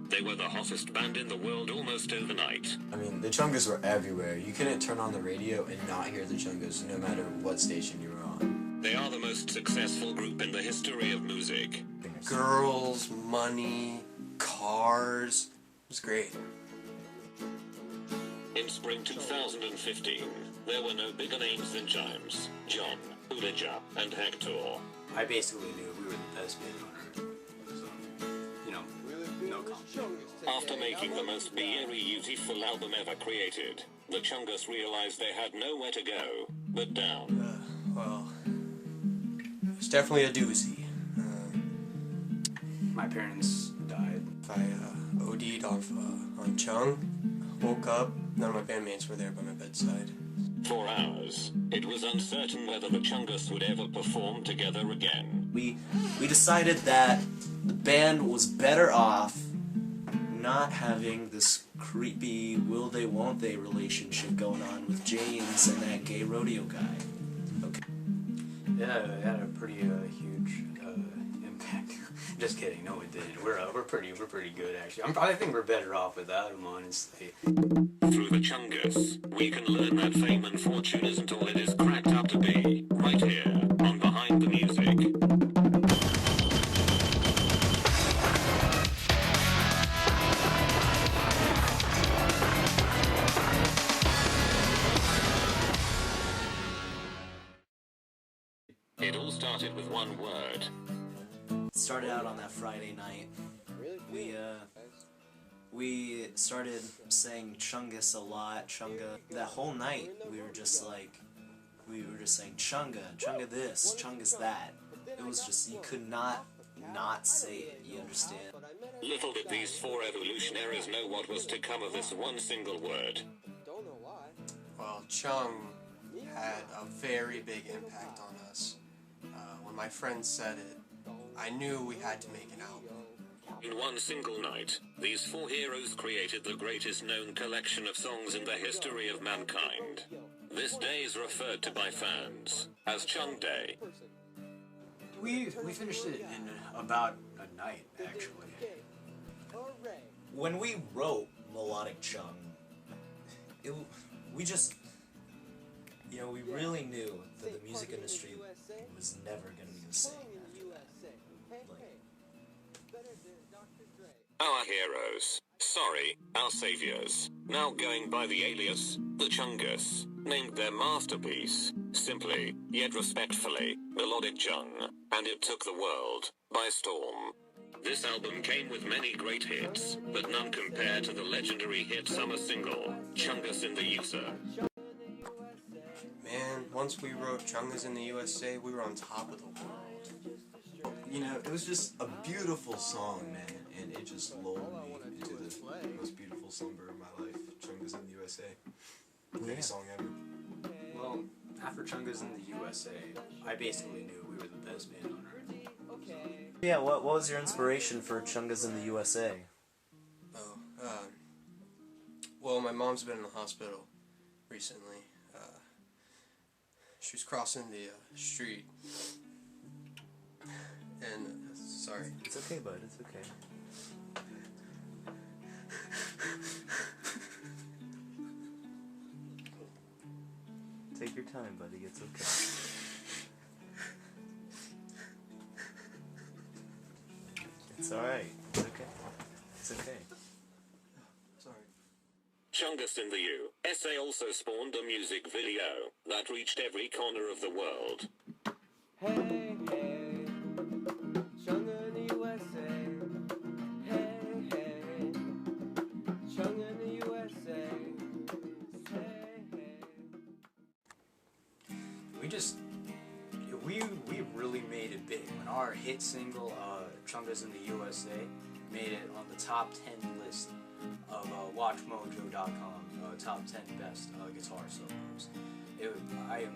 They were the hottest band in the world almost overnight. I mean, the Chungas were everywhere. You couldn't turn on the radio and not hear the Chungas, no matter what station you were on. They are the most successful group in the history of music. Girls, money, cars. It was great. In spring 2015, there were no bigger names than James, John, Ulija, and Hector. I basically knew we were the best band on earth. So, you know, no comment. After making the most beautiful album ever created, the Chungas realized they had nowhere to go but down. Well, it's definitely a doozy. My parents died. I OD'd on Chung. Woke up, none of my bandmates were there by my bedside. For hours, it was uncertain whether the Chungas would ever perform together again. We decided that the band was better off not having this creepy will they won't they relationship going on with James and that gay rodeo guy. Okay. Yeah, it had a pretty huge impact. Just kidding, no it didn't. We're pretty good actually. I think we're better off without him, honestly. Through the Chungas, we can learn that fame and fortune isn't all it is cracked up to be, right here on Behind the Music. It all started with one word. It started out on that Friday night. We started saying Chungus a lot, Chunga. That whole night we were just saying Chunga this, Chungus that. It was just, you could not say it, you understand? Little did these four evolutionaries know what was to come of this one single word. Well, Chung had a very big impact on us. When my friend said it, I knew we had to make an album. In one single night, these four heroes created the greatest known collection of songs in the history of mankind. This day is referred to by fans as Chung Day. We finished it in about a night, actually. When we wrote Melodic Chung, we just, we really knew that the music industry was never going to be the same after that. Our heroes, our saviors, now going by the alias, the Chungas, named their masterpiece, simply, yet respectfully, Melodic Chung, and it took the world by storm. This album came with many great hits, but none compared to the legendary hit summer single, Chungas in the USA. Man, once we wrote Chungas in the USA, we were on top of the world. It was just a beautiful song, man, and it just lulled me into the most beautiful slumber of my life. Chungas in the USA. Greatest song ever. Well, after Chungas in the USA, I basically knew we were the best band on earth. Yeah, what was your inspiration for Chungas in the USA? Well, my mom's been in the hospital recently. She was crossing the street. And, sorry. It's okay, bud, it's okay. Take your time, buddy, it's okay. It's alright, it's okay. It's okay. Sorry. Chungas in the USA also spawned a music video that reached every corner of the world. Hey, hey, Chunga in the USA. Hey, hey, Chunga in the USA. Hey, hey. We really made it big. When our hit single, Chungas in the USA, made it on the top 10 list of WatchMojo.com, top 10 best guitar solos. I'm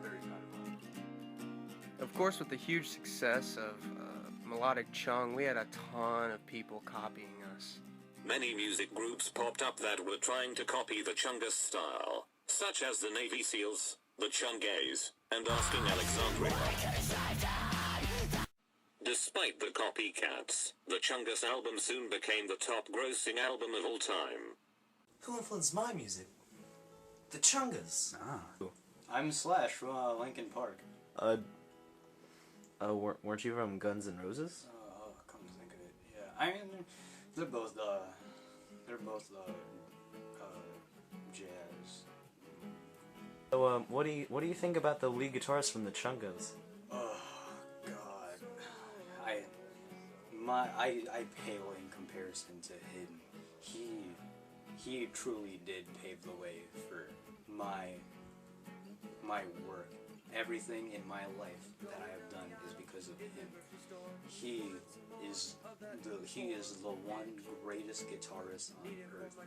very proud of it. Of course, with the huge success of Melodic Chung, we had a ton of people copying us. Many music groups popped up that were trying to copy the Chungas style, such as the Navy SEALs, the Chungays, and Asking Alexandria. Despite the copycats, the Chungas album soon became the top-grossing album of all time. Who influenced my music? The Chungas. I'm Slash from Linkin Park. Weren't you from Guns N' Roses? Come to think of it, yeah. I mean, they're both jazz. So, what do you think about the lead guitarist from the Chungas? Oh God, I pale in comparison to him. He truly did pave the way for my work. Everything in my life that I have done is because of him. He is the one greatest guitarist on earth.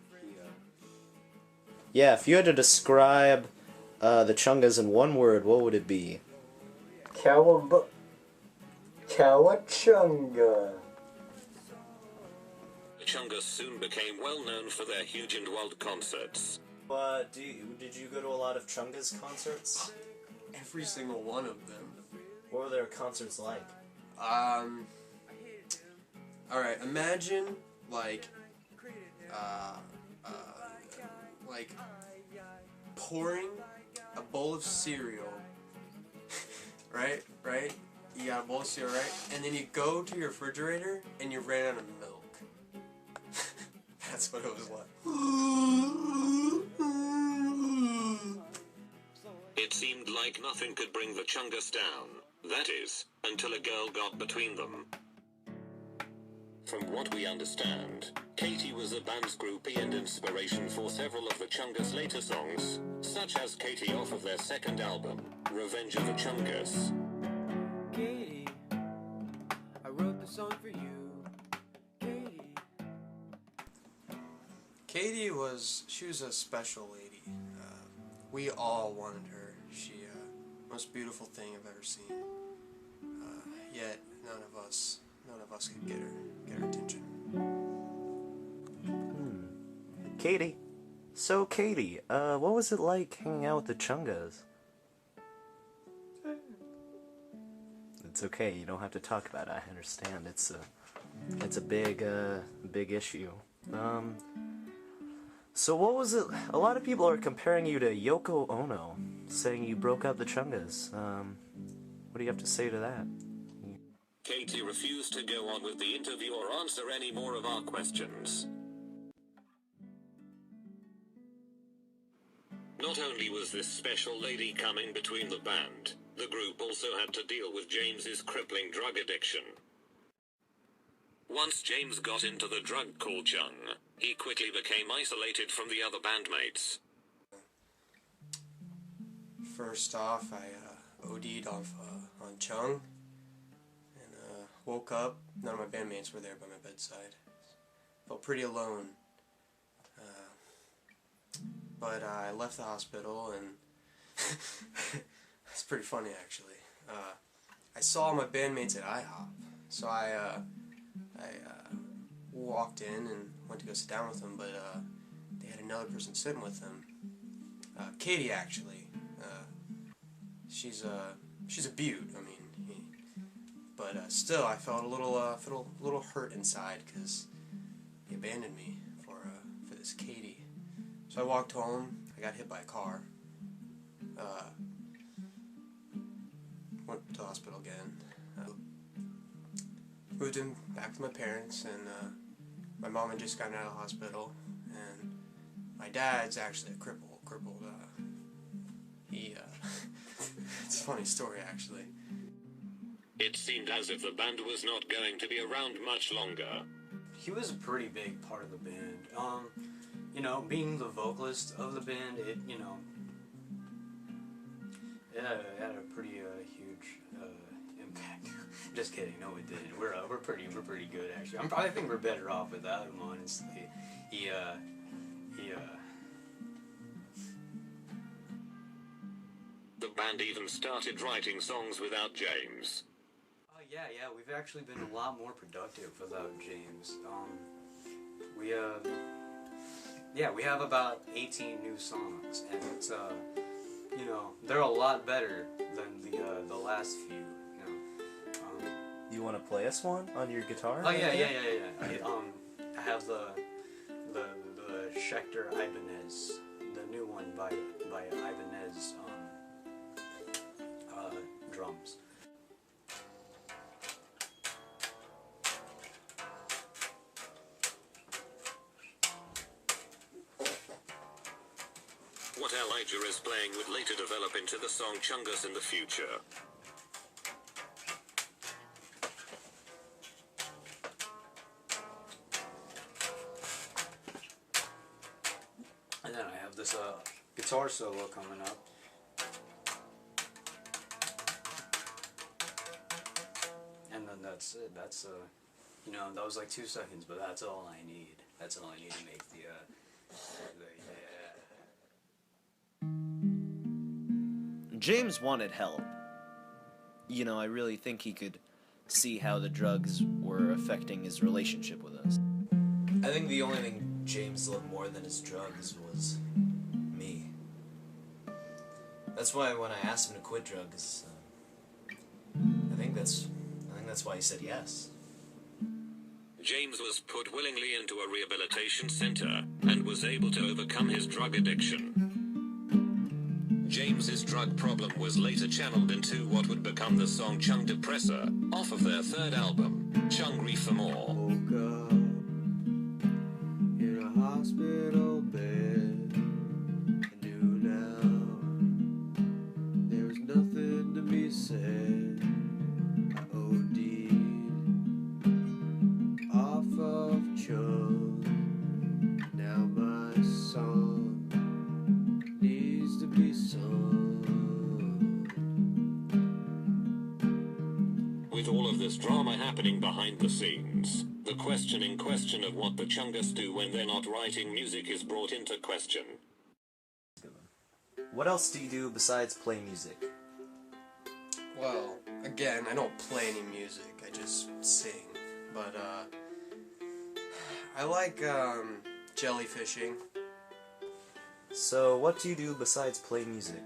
Yeah, if you had to describe the Chungas in one word, what would it be? Cowabunga. The Chungas soon became well known for their huge and wild concerts. Did you go to a lot of Chungas concerts? Every single one of them. What were their concerts like? Alright, imagine, like pouring a bowl of cereal, right? You got a bowl of cereal, right? And then you go to your refrigerator and you ran out of milk. That's what it was like. It seemed like nothing could bring the Chungas down. That is, until a girl got between them. From what we understand, Katie was the band's groupie and inspiration for several of the Chungas' later songs, such as Katie off of their second album, Revenge of the Chungas. Katie, I wrote the song for you. Katie was a special lady. We all wanted her. She, most beautiful thing I've ever seen. Yet none of us could get her attention. Katie. So, Katie, what was it like hanging out with the Chungas? It's okay, you don't have to talk about it, I understand. It's a big issue. So what was it? A lot of people are comparing you to Yoko Ono, saying you broke up the Chungas. What do you have to say to that? Katie refused to go on with the interview or answer any more of our questions. Not only was this special lady coming between the band, the group also had to deal with James's crippling drug addiction. Once James got into the drug called Chung, he quickly became isolated from the other bandmates. First off, I OD'd on Chung, and woke up. None of my bandmates were there by my bedside. Felt pretty alone. But I left the hospital, and it's pretty funny actually. I saw my bandmates at IHOP, so I walked in and went to go sit down with them, but they had another person sitting with them. Katie actually. She's a beaut. I mean, but still, I felt a little hurt inside because he abandoned me for this Katie. So I walked home. I got hit by a car. Went to the hospital again. Moved him back to my parents, and my mom had just gotten out of the hospital, and my dad's actually a crippled. It's a funny story actually. It seemed as if the band was not going to be around much longer. He was a pretty big part of the band. You know, being the vocalist of the band, it had a pretty huge impact. Just kidding, no it didn't. We're pretty good actually. I think we're better off without him, honestly. The band even started writing songs without James. Yeah, we've actually been a lot more productive without James. We have about 18 new songs, and it's they're a lot better than the last few. You want to play us one on your guitar? Oh yeah. I have the Schecter Ibanez, the new one by Ibanez drums. What Elijah is playing would later develop into the song Chungas in the future. And then I have this guitar solo coming up. And then that's it. That's you know, that was like 2 seconds, but that's all I need. That's all I need to make the yeah. James wanted help. You know, I really think he could see how the drugs were affecting his relationship with us. I think the only thing James loved more than his drugs was me. That's why when I asked him to quit drugs, I think that's why he said yes. James was put willingly into a rehabilitation center and was able to overcome his drug addiction. James's drug problem was later channeled into what would become the song Chung Depressor off of their 3rd album, Chungry for More. Woke up in a hospital bed. I knew now there was nothing to be said. I OD'd off of Chung. Now my song needs to be sung. With all of this drama happening behind the scenes, the questioning question of what the Chungas do when they're not writing music is brought into question. What else do you do besides play music? Well, again, I don't play any music, I just sing. But, I like, jellyfishing. So, what do you do besides play music?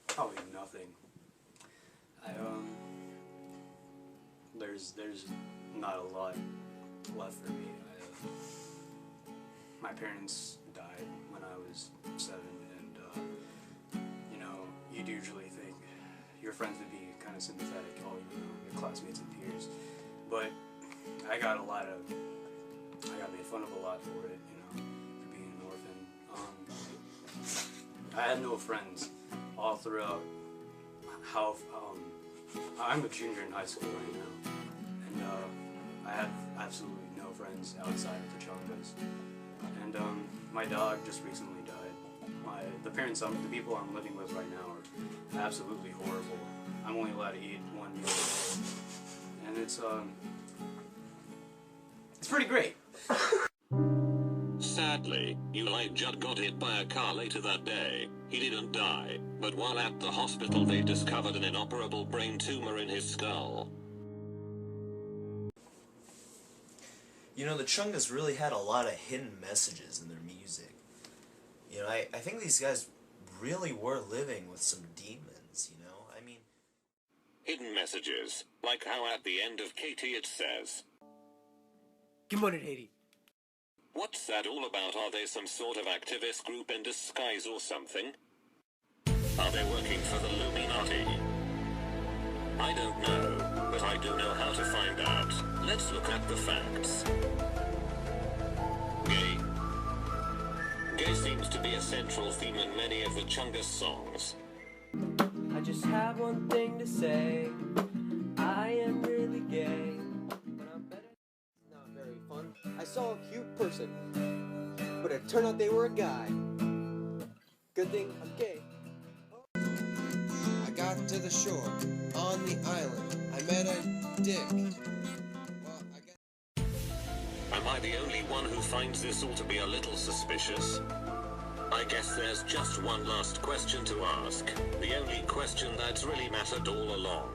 Probably nothing. There's not a lot left for me. My parents died when I was 7, and you know, you'd usually think your friends would be kind of sympathetic, all you know, your classmates and peers, but I got made fun of a lot for it, you know, for being an orphan. I had no friends all throughout how, I'm a junior in high school right now, and I have absolutely no friends outside of the Chungas. And my dog just recently died. The people I'm living with right now are absolutely horrible. I'm only allowed to eat 1 meal a day, and it's pretty great. Sadly, Elijah got hit by a car later that day. He didn't die, but while at the hospital they discovered an inoperable brain tumor in his skull. You know, the Chungas really had a lot of hidden messages in their music. You know, I think these guys really were living with some demons, you know? I mean... Hidden messages, like how at the end of Katie it says, Good morning, Haiti. "What's that all about? Are they some sort of activist group in disguise or something? Are they working for the Illuminati? I don't know, but I do know how to find out. Let's look at the facts. Gay seems to be a central theme in many of the Chungas songs. I just have one thing to say. I am really gay. But I'm better. It's not very fun. I saw a cute person, but it turned out they were a guy. Good thing I'm gay. I got to the shore on the island. I met a dick. Well, I guess. Am I the only one who finds this all to be a little suspicious? I guess there's just one last question to ask. The only question that's really mattered all along.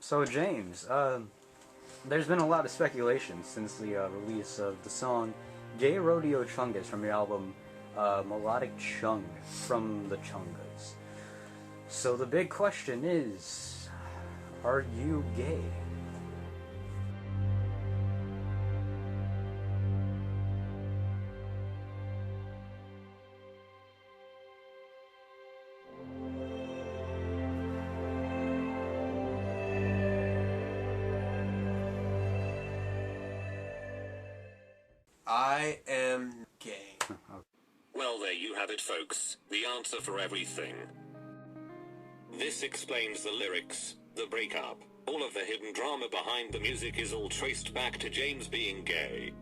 So James, there's been a lot of speculation since the release of the song Gay Rodeo Chungas from your album melodic chung from the Chungas. So the big question is, are you gay? I am gay. Well, there you have it, folks. The answer for everything. This explains the lyrics, the breakup. All of the hidden drama behind the music is all traced back to James being gay.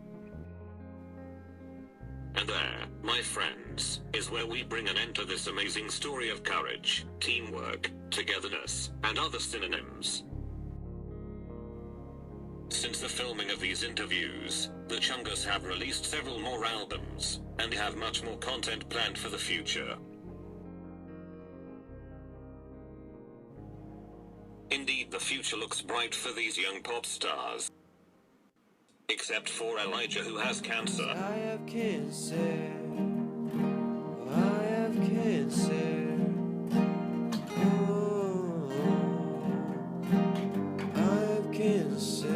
And there, my friends, is where we bring an end to this amazing story of courage, teamwork, togetherness, and other synonyms. Since the filming of these interviews, the Chungas have released several more albums, and have much more content planned for the future. Indeed, the future looks bright for these young pop stars. Except for Elijah, who has cancer. I have cancer. I have cancer. Oh, I have cancer.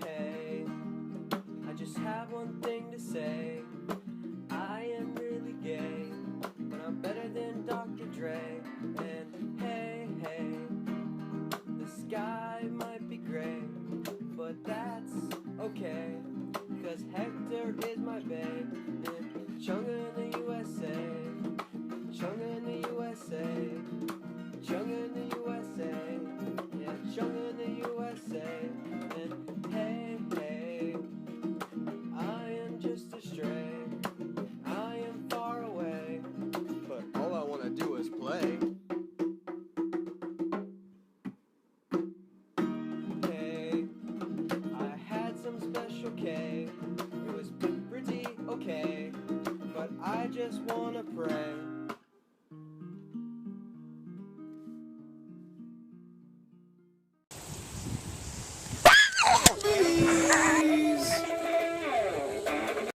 Hey, I just have one thing to say. I am really gay, but I'm better than Dr. Dre. And hey, the sky might be gray, but that's okay, 'cause Hector is my babe. And Chunga in the USA, Chunga in the USA, Chunga in the USA, yeah, Chunga in the USA.